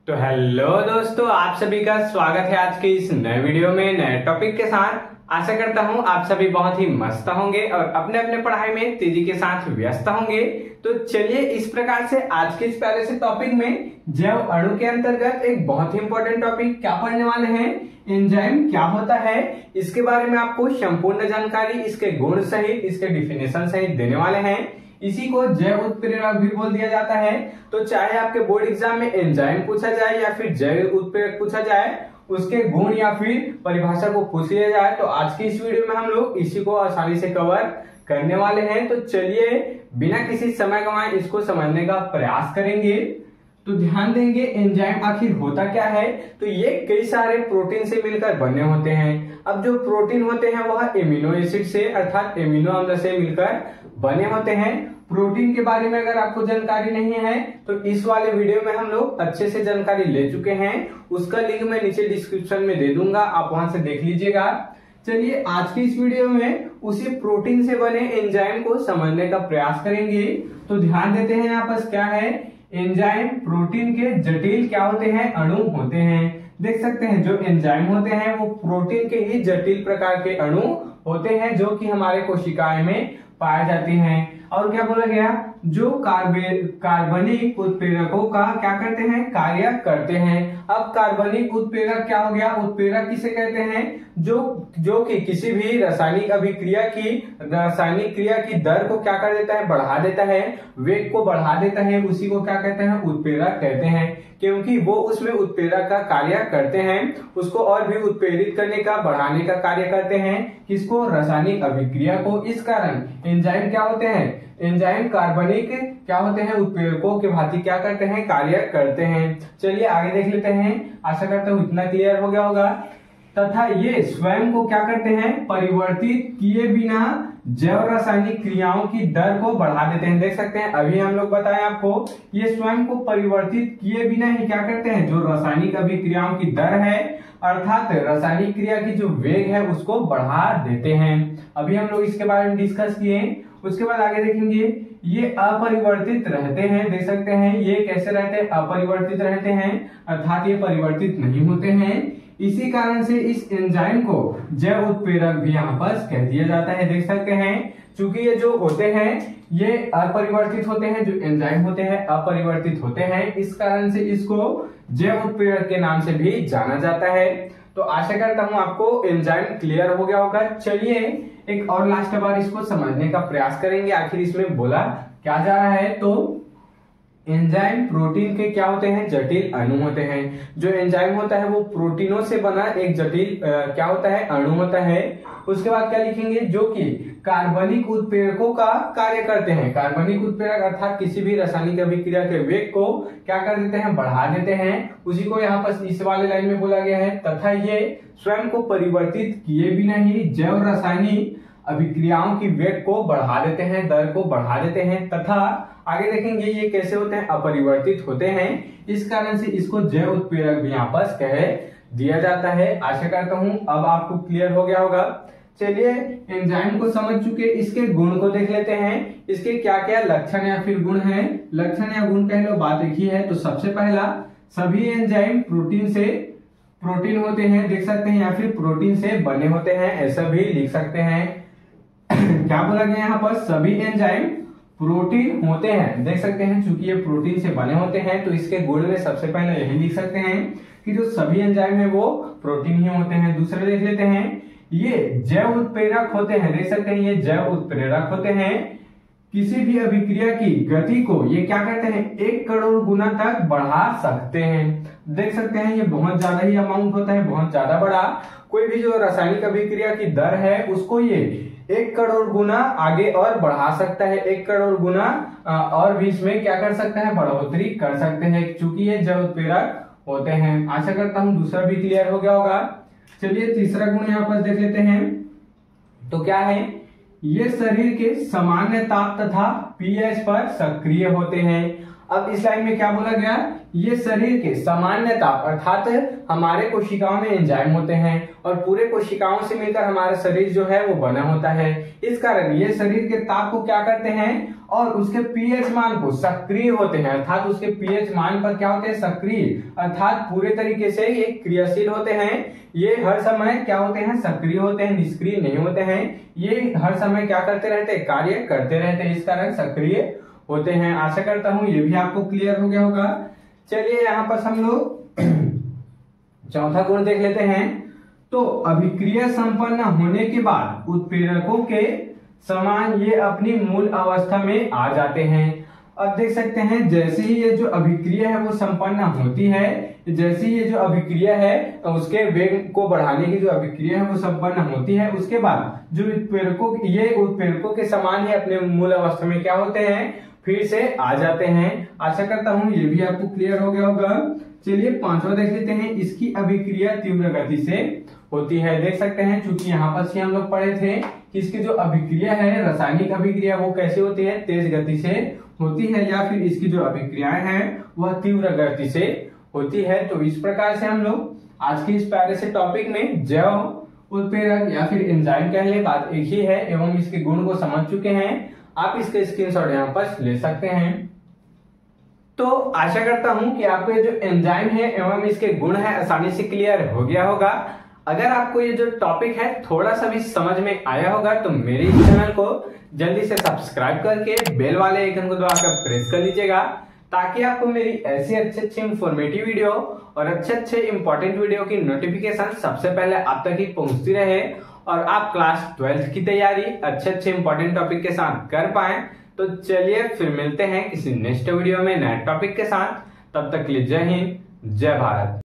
तो हेलो दोस्तों, आप सभी का स्वागत है आज के इस नए वीडियो में नए टॉपिक के साथ। आशा करता हूं आप सभी बहुत ही मस्त होंगे और अपने अपने पढ़ाई में तेजी के साथ व्यस्त होंगे। तो चलिए इस प्रकार से आज के इस प्यारे से टॉपिक में जैव अणु के अंतर्गत एक बहुत ही इंपॉर्टेंट टॉपिक क्या पढ़ने वाले हैं, एंजाइम क्या होता है, इसके बारे में आपको संपूर्ण जानकारी इसके गुण सहित इसके डिफिनेशन सहित देने वाले हैं। इसी को जैव उत्प्रेरक भी बोल दिया जाता है। तो चाहे आपके बोर्ड एग्जाम में एंजाइम पूछा जाए या फिर जैव उत्प्रेरक पूछा जाए, उसके गुण या फिर परिभाषा को पूछ लिया जाए, तो आज की इस वीडियो में हम लोग इसी को आसानी से कवर करने वाले हैं। तो चलिए बिना किसी समय गंवाए इसको समझने का प्रयास करेंगे। तो ध्यान देंगे एंजाइम आखिर होता क्या है। तो ये कई सारे प्रोटीन से मिलकर बने होते हैं। अब जो प्रोटीन होते हैं वह एमिनो एसिड से अर्थात एमिनो अम्ल से मिलकर बने होते हैं। प्रोटीन के बारे में अगर आपको जानकारी नहीं है तो इस वाले वीडियो में हम लोग अच्छे से जानकारी ले चुके हैं। उसका लिंक मैं नीचे डिस्क्रिप्शन में दे दूंगा, आप वहां से देख लीजिएगा। चलिए आज की इस वीडियो में उसी प्रोटीन से बने एंजाइम को समझने का प्रयास करेंगे। तो ध्यान देते हैं यहाँ पर क्या है, एंजाइम प्रोटीन के जटिल क्या होते हैं, अणु होते हैं। देख सकते हैं जो एंजाइम होते हैं वो प्रोटीन के ही जटिल प्रकार के अणु होते हैं जो कि हमारे कोशिकाएं में पाए जाते हैं। और क्या बोला गया, जो कार्बनिक उत्प्रेरकों का क्या करते हैं, कार्य करते हैं। अब कार्बनिक उत्प्रेरक क्या हो गया, उत्प्रेरक किसे कहते हैं, जो कि किसी भी रासायनिक क्रिया की दर को क्या कर देता है, बढ़ा देता है, वेग को बढ़ा देता है, उसी को क्या कहते हैं, उत्प्रेरक कहते हैं। क्योंकि वो उसमें उत्प्रेरक का कार्य करते हैं, उसको और भी उत्प्रेरित करने का, बढ़ाने का कार्य करते हैं, किसको, रासायनिक अभिक्रिया को। इस कारण एंजाइम क्या होते हैं, एंजाइम कार्बनिक क्या होते हैं, उत्प्रेरकों के भांति क्या करते हैं, कार्य करते हैं। चलिए आगे देख लेते हैं। आशा करता हूं इतना क्लियर हो गया होगा। तथा ये स्वयं को क्या करते हैं, परिवर्तित किए बिना जैव रासायनिक क्रियाओं की दर को बढ़ा देते हैं। देख सकते हैं अभी हम लोग बताएं आपको, ये स्वयं को परिवर्तित किए बिना ही क्या करते हैं, जो रासायनिक अभिक्रियाओं की दर है अर्थात रासायनिक क्रिया की जो वेग है उसको बढ़ा देते हैं। अभी हम लोग इसके बारे में डिस्कस किए। उसके बाद आगे देखेंगे ये अपरिवर्तित रहते हैं। देख सकते हैं ये कैसे रहते हैं, अपरिवर्तित रहते हैं अर्थात ये परिवर्तित नहीं होते हैं। इसी कारण से इस एंजाइम को जैव उत्प्रेरक भी यहाँ पर कह दिया जाता है। देख सकते हैं चूंकि ये जो होते हैं ये अपरिवर्तित होते हैं, जो एंजाइम होते हैं अपरिवर्तित होते हैं, इस कारण से इसको जैव उत्प्रेरक के नाम से भी जाना जाता है। तो आशा करता हूं आपको एंजाइम क्लियर हो गया होगा। चलिए एक और लास्ट बार इसको समझने का प्रयास करेंगे आखिर इसमें बोला क्या जा रहा है। तो एंजाइम प्रोटीन के क्या होते हैं, जटिल अणु होते हैं। जो एंजाइम होता है वो प्रोटीनों से बना एक जटिल क्या होता है, अणु होता है। उसके बाद क्या लिखेंगे, जो कि कार्बनिक उत्प्रेरकों का कार्य करते हैं। कार्बनिक उत्प्रेरक अर्थात किसी भी रासायनिक अभिक्रिया के वेग को क्या कर देते हैं, बढ़ा देते हैं। उसी को यहाँ पर इस वाले लाइन में बोला गया है। तथा ये स्वयं को परिवर्तित किए बिना ही जैव रासायनिक अभिक्रियाओं की वेग को बढ़ा देते हैं, दर को बढ़ा देते हैं। तथा आगे देखेंगे ये कैसे होते हैं, अपरिवर्तित होते हैं। इस कारण से इसको जैव उत्प्रेरक भी यहाँ पर कह दिया जाता है। आशा करता हूं अब आपको क्लियर हो गया होगा। चलिए एंजाइम को समझ चुके, इसके गुण को देख लेते हैं। इसके क्या क्या लक्षण या फिर गुण हैं, लक्षण या गुण कह लो, बात एक ही है। तो सबसे पहला, सभी एंजाइम प्रोटीन होते हैं। देख सकते हैं या फिर प्रोटीन से बने होते हैं, ऐसा भी लिख सकते हैं। क्या बोला गया यहाँ पर, सभी एंजाइम प्रोटीन होते हैं। देख सकते हैं चूंकि ये प्रोटीन से बने होते हैं तो इसके गुण में सबसे पहले यही लिख सकते हैं कि जो सभी एंजाइम है वो प्रोटीन ही होते हैं। दूसरे देख लेते हैं, ये जैव उत्प्रेरक होते हैं। देख सकते हैं ये जैव उत्प्रेरक होते हैं। किसी भी अभिक्रिया की गति को ये क्या करते हैं, 1 करोड़ गुना तक बढ़ा सकते हैं। देख सकते हैं ये बहुत ज्यादा ही अमाउंट होता है, बहुत ज्यादा बड़ा। कोई भी जो रासायनिक अभिक्रिया की दर है उसको ये 1 करोड़ गुना आगे और बढ़ा सकता है। 1 करोड़ गुना और भी इसमें क्या कर सकता है, बढ़ोतरी कर सकते हैं, चूंकि ये जैव उत्प्रेरक होते हैं। आशा करता हूं दूसरा भी क्लियर हो गया होगा। चलिए तीसरा गुण यहाँ पर देख लेते हैं। तो क्या है, ये शरीर के सामान्य ताप तथा पीएच पर सक्रिय होते हैं। अब इस लाइन में क्या बोला गया, ये शरीर के सामान्य ताप अर्थात हमारे कोशिकाओं में एंजाइम होते हैं और पूरे कोशिकाओं से मिलकर हमारा शरीर जो है वो बना होता है। इस कारण ये शरीर के ताप को क्या करते हैं और उसके पीएच मान को सक्रिय होते हैं, अर्थात उसके पीएच मान पर क्या होते हैं, सक्रिय, अर्थात पूरे तरीके से ये क्रियाशील होते हैं। ये हर समय क्या होते हैं, सक्रिय होते हैं, निष्क्रिय नहीं होते हैं। ये हर समय क्या करते रहते हैं, कार्य करते रहते हैं, इस कारण सक्रिय होते हैं। आशा करता हूं ये भी आपको क्लियर हो गया होगा। चलिए यहाँ पर हम लोग चौथा गुण देख लेते हैं। तो अभिक्रिया संपन्न होने के बाद उत्प्रेरकों के समान ये अपनी मूल अवस्था में आ जाते हैं। अब देख सकते हैं जैसे ही ये जो अभिक्रिया है वो संपन्न होती है, जैसे ही ये जो अभिक्रिया है तो उसके वेग को बढ़ाने की जो अभिक्रिया है वो संपन्न होती है, उसके बाद जो उत्प्रेरकों के समान ही अपने मूल अवस्था में क्या होते हैं, फिर से आ जाते हैं। आशा करता हूं ये भी आपको क्लियर हो गया होगा। चलिए पांचवा देख लेते हैं। इसकी अभिक्रिया तीव्र गति से होती है। देख सकते हैं चूंकि यहाँ पर से हम लोग पढ़े थे कि इसकी जो अभिक्रिया है, रासायनिक अभिक्रिया, वो कैसे होती है, तेज गति से होती है, या फिर इसकी जो अभिक्रियाएं हैं वह तीव्र गति से होती है। तो इस प्रकार से हम लोग आज की इस प्यारे से टॉपिक में जैव उत्प्रेरक या फिर एंजाइम कहने बात एक ही है एवं इसके गुण को समझ चुके हैं। आप इसके स्क्रीनशॉट यहाँ पर ले सकते हैं। तो आशा करता हूं कि आपको ये जो एंजाइम है एवं इसके गुण है आसानी से क्लियर हो गया होगा। अगर आपको ये जो टॉपिक है थोड़ा सा भी समझ में आया होगा तो मेरे इस चैनल को जल्दी से सब्सक्राइब करके बेल वाले आइकन को दबाकर प्रेस कर लीजिएगा, ताकि आपको मेरी ऐसी अच्छे इंफॉर्मेटिव वीडियो और अच्छे इंपॉर्टेंट वीडियो की नोटिफिकेशन सबसे पहले आप तक ही पहुंचती रहे और आप क्लास 12th की तैयारी अच्छे इंपॉर्टेंट टॉपिक के साथ कर पाए। तो चलिए फिर मिलते हैं किसी नेक्स्ट वीडियो में नए टॉपिक के साथ। तब तक के लिए जय हिंद, जय भारत।